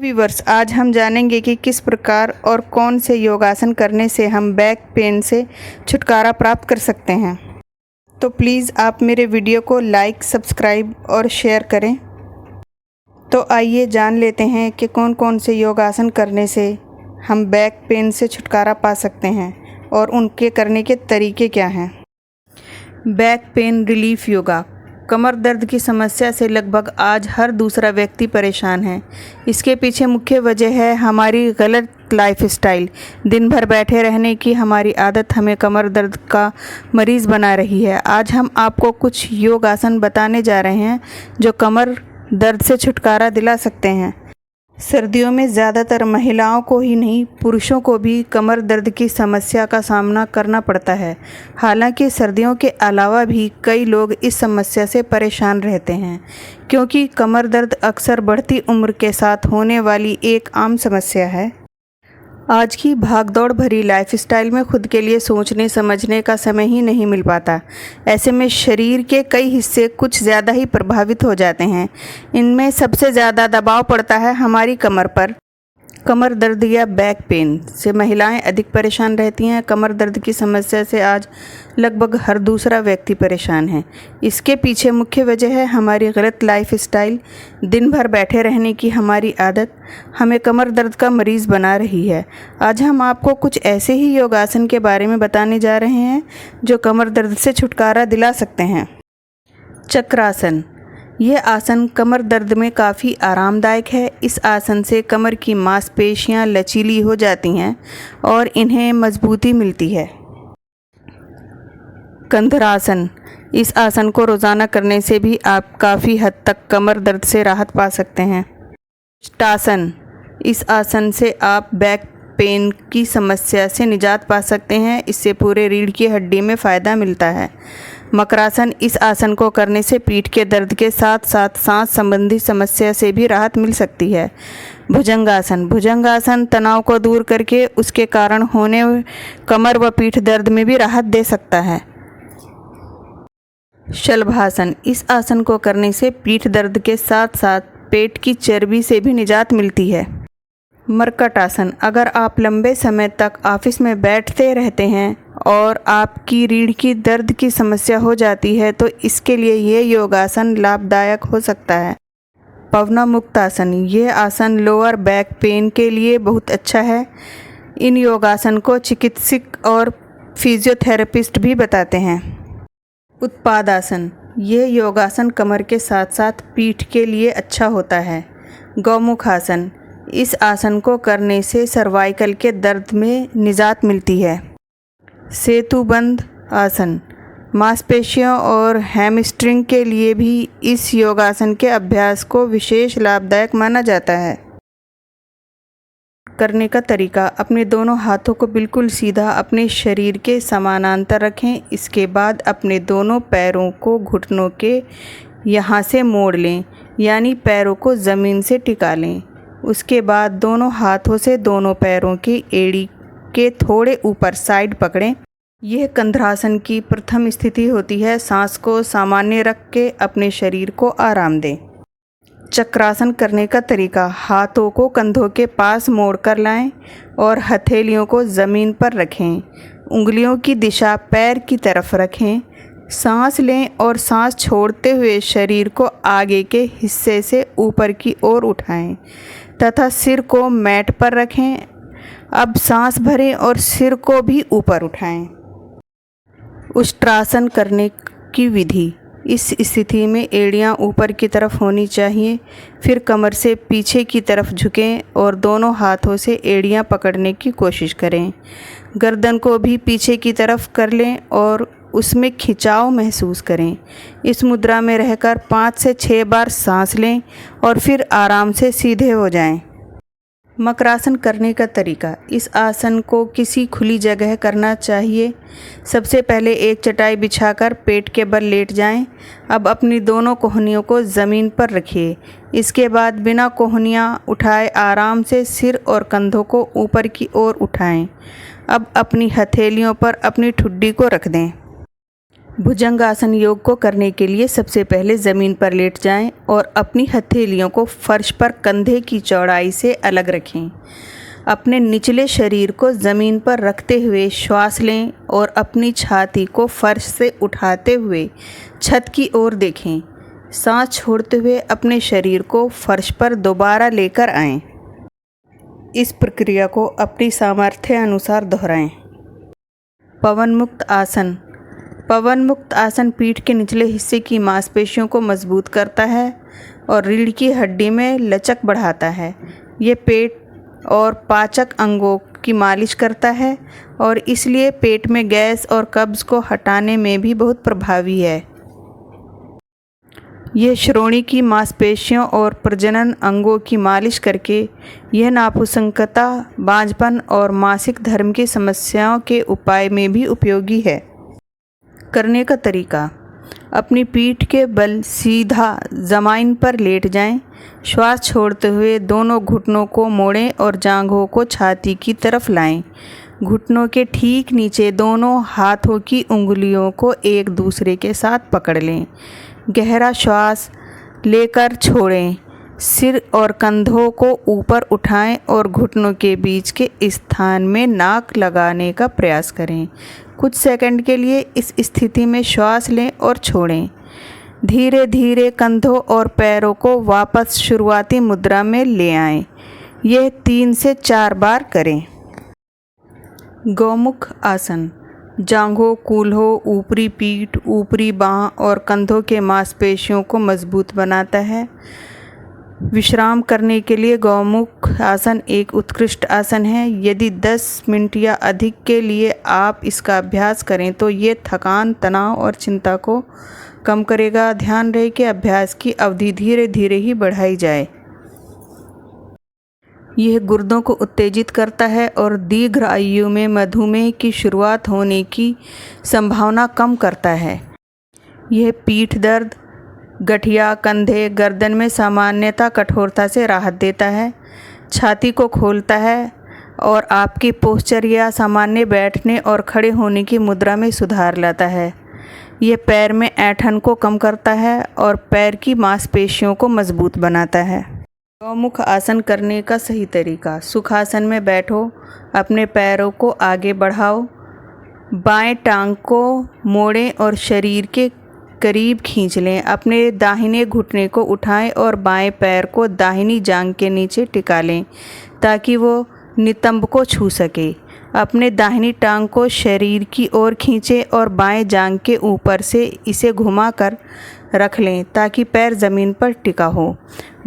Viewers, आज हम जानेंगे कि किस प्रकार और कौन से योगासन करने से हम बैक पेन से छुटकारा प्राप्त कर सकते हैं। तो प्लीज़ आप मेरे वीडियो को लाइक, सब्सक्राइब और शेयर करें। तो आइए जान लेते हैं कि कौन कौन से योगासन करने से हम बैक पेन से छुटकारा पा सकते हैं और उनके करने के तरीके क्या हैं। Back pain relief yoga. कमर दर्द की समस्या से लगभग आज हर दूसरा व्यक्ति परेशान है। इसके पीछे मुख्य वजह है हमारी गलत लाइफस्टाइल। दिन भर बैठे रहने की हमारी आदत हमें कमर दर्द का मरीज़ बना रही है। आज हम आपको कुछ योग आसन बताने जा रहे हैं जो कमर दर्द से छुटकारा दिला सकते हैं। सर्दियों में ज़्यादातर महिलाओं को ही नहीं, पुरुषों को भी कमर दर्द की समस्या का सामना करना पड़ता है। हालांकि सर्दियों के अलावा भी कई लोग इस समस्या से परेशान रहते हैं, क्योंकि कमर दर्द अक्सर बढ़ती उम्र के साथ होने वाली एक आम समस्या है। आज की भागदौड़ भरी लाइफस्टाइल में खुद के लिए सोचने समझने का समय ही नहीं मिल पाता। ऐसे में शरीर के कई हिस्से कुछ ज़्यादा ही प्रभावित हो जाते हैं। इनमें सबसे ज़्यादा दबाव पड़ता है हमारी कमर पर। कमर दर्द या बैक पेन से महिलाएं अधिक परेशान रहती हैं। कमर दर्द की समस्या से आज लगभग हर दूसरा व्यक्ति परेशान है। इसके पीछे मुख्य वजह है हमारी गलत लाइफस्टाइल। दिन भर बैठे रहने की हमारी आदत हमें कमर दर्द का मरीज़ बना रही है। आज हम आपको कुछ ऐसे ही योगासन के बारे में बताने जा रहे हैं जो कमर दर्द से छुटकारा दिला सकते हैं। चक्रासन। यह आसन कमर दर्द में काफ़ी आरामदायक है। इस आसन से कमर की मांसपेशियां लचीली हो जाती हैं और इन्हें मजबूती मिलती है। कंधरासन। इस आसन को रोज़ाना करने से भी आप काफ़ी हद तक कमर दर्द से राहत पा सकते हैं। उष्ट्रासन। इस आसन से आप बैक पेन की समस्या से निजात पा सकते हैं। इससे पूरे रीढ़ की हड्डी में फ़ायदा मिलता है। मकरासन। इस आसन को करने से पीठ के दर्द के साथ साथ सांस संबंधी समस्या से भी राहत मिल सकती है। भुजंगासन। भुजंगासन तनाव को दूर करके उसके कारण होने कमर व पीठ दर्द में भी राहत दे सकता है। शलभासन। इस आसन को करने से पीठ दर्द के साथ साथ पेट की चर्बी से भी निजात मिलती है। मर्कट आसन। अगर आप लंबे समय तक ऑफिस में बैठते रहते हैं और आपकी रीढ़ की दर्द की समस्या हो जाती है तो इसके लिए ये योगासन लाभदायक हो सकता है। पवनामुक्तासन। ये आसन लोअर बैक पेन के लिए बहुत अच्छा है। इन योगासन को चिकित्सक और फिजियोथेरेपिस्ट भी बताते हैं। उत्पादासन। ये योगासन कमर के साथ साथ पीठ के लिए अच्छा होता है। गौमुखासन। इस आसन को करने से सर्वाइकल के दर्द में निजात मिलती है। सेतुबंध आसन। मांसपेशियों और हैमस्ट्रिंग के लिए भी इस योगासन के अभ्यास को विशेष लाभदायक माना जाता है। करने का तरीका। अपने दोनों हाथों को बिल्कुल सीधा अपने शरीर के समानांतर रखें। इसके बाद अपने दोनों पैरों को घुटनों के यहाँ से मोड़ लें, यानी पैरों को ज़मीन से टिका लें। उसके बाद दोनों हाथों से दोनों पैरों की एड़ी के थोड़े ऊपर साइड पकड़ें। यह कंधरासन की प्रथम स्थिति होती है। सांस को सामान्य रख के अपने शरीर को आराम दें। चक्रासन करने का तरीका। हाथों को कंधों के पास मोड़ कर लाएं और हथेलियों को ज़मीन पर रखें। उंगलियों की दिशा पैर की तरफ रखें। सांस लें और सांस छोड़ते हुए शरीर को आगे के हिस्से से ऊपर की ओर उठाएं तथा सिर को मैट पर रखें। अब सांस भरें और सिर को भी ऊपर उठाएं। उष्ट्रासन करने की विधि। इस स्थिति में एड़ियां ऊपर की तरफ होनी चाहिए। फिर कमर से पीछे की तरफ झुकें और दोनों हाथों से एड़ियां पकड़ने की कोशिश करें। गर्दन को भी पीछे की तरफ कर लें और उसमें खिंचाव महसूस करें। इस मुद्रा में रहकर 5 से 6 बार सांस लें और फिर आराम से सीधे हो जाएं। मकरासन करने का तरीका। इस आसन को किसी खुली जगह करना चाहिए। सबसे पहले एक चटाई बिछाकर पेट के बल लेट जाएं। अब अपनी दोनों कोहनियों को ज़मीन पर रखिए। इसके बाद बिना कोहनियाँ उठाए आराम से सिर और कंधों को ऊपर की ओर उठाएं। अब अपनी हथेलियों पर अपनी ठुड्डी को रख दें। भुजंगासन योग को करने के लिए सबसे पहले ज़मीन पर लेट जाएं और अपनी हथेलियों को फर्श पर कंधे की चौड़ाई से अलग रखें। अपने निचले शरीर को ज़मीन पर रखते हुए श्वास लें और अपनी छाती को फर्श से उठाते हुए छत की ओर देखें। सांस छोड़ते हुए अपने शरीर को फर्श पर दोबारा लेकर आएं। इस प्रक्रिया को अपनी सामर्थ्य अनुसार दोहराएं। पवन मुक्त आसन। पवन मुक्त आसन पीठ के निचले हिस्से की मांसपेशियों को मजबूत करता है और रीढ़ की हड्डी में लचक बढ़ाता है। ये पेट और पाचक अंगों की मालिश करता है और इसलिए पेट में गैस और कब्ज़ को हटाने में भी बहुत प्रभावी है। यह श्रोणि की मांसपेशियों और प्रजनन अंगों की मालिश करके यह नापुंसकता, बांझपन और मासिक धर्म की समस्याओं के उपाय में भी उपयोगी है। करने का तरीका। अपनी पीठ के बल सीधा ज़मीन पर लेट जाएं। श्वास छोड़ते हुए दोनों घुटनों को मोड़ें और जांघों को छाती की तरफ लाएं। घुटनों के ठीक नीचे दोनों हाथों की उंगलियों को एक दूसरे के साथ पकड़ लें। गहरा श्वास लेकर छोड़ें। सिर और कंधों को ऊपर उठाएं और घुटनों के बीच के स्थान में नाक लगाने का प्रयास करें। कुछ सेकंड के लिए इस स्थिति में श्वास लें और छोड़ें। धीरे धीरे कंधों और पैरों को वापस शुरुआती मुद्रा में ले आएं। यह 3 से 4 बार करें। गौमुख आसन। जांघों, कूल्हों, ऊपरी पीठ, ऊपरी बांह और कंधों के मांसपेशियों को मजबूत बनाता है। विश्राम करने के लिए गौमुख आसन एक उत्कृष्ट आसन है। यदि 10 मिनट या अधिक के लिए आप इसका अभ्यास करें तो ये थकान, तनाव और चिंता को कम करेगा। ध्यान रहे कि अभ्यास की अवधि धीरे धीरे ही बढ़ाई जाए। यह गुर्दों को उत्तेजित करता है और दीर्घ आयु में मधुमेह की शुरुआत होने की संभावना कम करता है। यह पीठ दर्द, गठिया, कंधे, गर्दन में सामान्यतः कठोरता से राहत देता है। छाती को खोलता है और आपकी पोस्चर या सामान्य बैठने और खड़े होने की मुद्रा में सुधार लाता है। यह पैर में ऐंठन को कम करता है और पैर की मांसपेशियों को मजबूत बनाता है। गौमुख आसन करने का सही तरीका। सुखासन में बैठो। अपने पैरों को आगे बढ़ाओ। बाएं टांग को मोड़ें और शरीर के करीब खींच लें। अपने दाहिने घुटने को उठाएं और बाएं पैर को दाहिनी जांघ के नीचे टिका लें ताकि वो नितंब को छू सके। अपने दाहिनी टांग को शरीर की ओर खींचें और बाएं जांघ के ऊपर से इसे घुमाकर रख लें ताकि पैर ज़मीन पर टिका हो।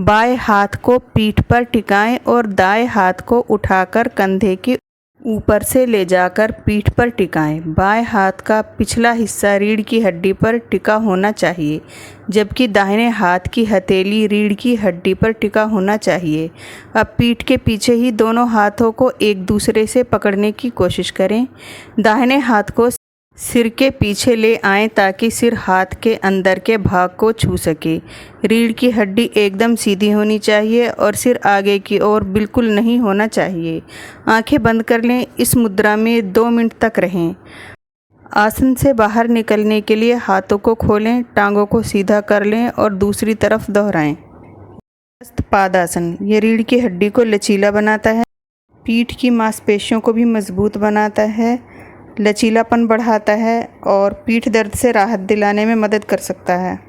बाएं हाथ को पीठ पर टिकाएं और दाएं हाथ को उठाकर कंधे के ऊपर से ले जाकर पीठ पर टिकाएं। बाएं हाथ का पिछला हिस्सा रीढ़ की हड्डी पर टिका होना चाहिए, जबकि दाहिने हाथ की हथेली रीढ़ की हड्डी पर टिका होना चाहिए। अब पीठ के पीछे ही दोनों हाथों को एक दूसरे से पकड़ने की कोशिश करें। दाहिने हाथ को सिर के पीछे ले आएं ताकि सिर हाथ के अंदर के भाग को छू सके। रीढ़ की हड्डी एकदम सीधी होनी चाहिए और सिर आगे की ओर बिल्कुल नहीं होना चाहिए। आंखें बंद कर लें। इस मुद्रा में 2 मिनट तक रहें। आसन से बाहर निकलने के लिए हाथों को खोलें, टांगों को सीधा कर लें और दूसरी तरफ दोहराएं। हस्तपादासन। ये रीढ़ की हड्डी को लचीला बनाता है, पीठ की मांसपेशियों को भी मजबूत बनाता है, लचीलापन बढ़ाता है और पीठ दर्द से राहत दिलाने में मदद कर सकता है।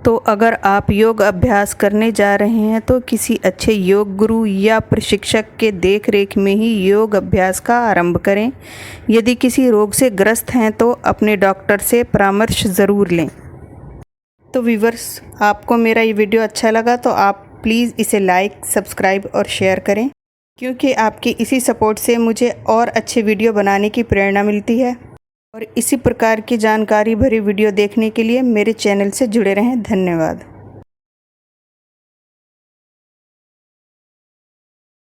तो अगर आप योग अभ्यास करने जा रहे हैं तो किसी अच्छे योग गुरु या प्रशिक्षक के देख रेख में ही योग अभ्यास का आरंभ करें। यदि किसी रोग से ग्रस्त हैं तो अपने डॉक्टर से परामर्श ज़रूर लें। तो व्यूअर्स, आपको मेरा ये वीडियो अच्छा लगा तो आप प्लीज़ इसे लाइक, सब्सक्राइब और शेयर करें, क्योंकि आपकी इसी सपोर्ट से मुझे और अच्छे वीडियो बनाने की प्रेरणा मिलती है। और इसी प्रकार की जानकारी भरी वीडियो देखने के लिए मेरे चैनल से जुड़े रहें। धन्यवाद।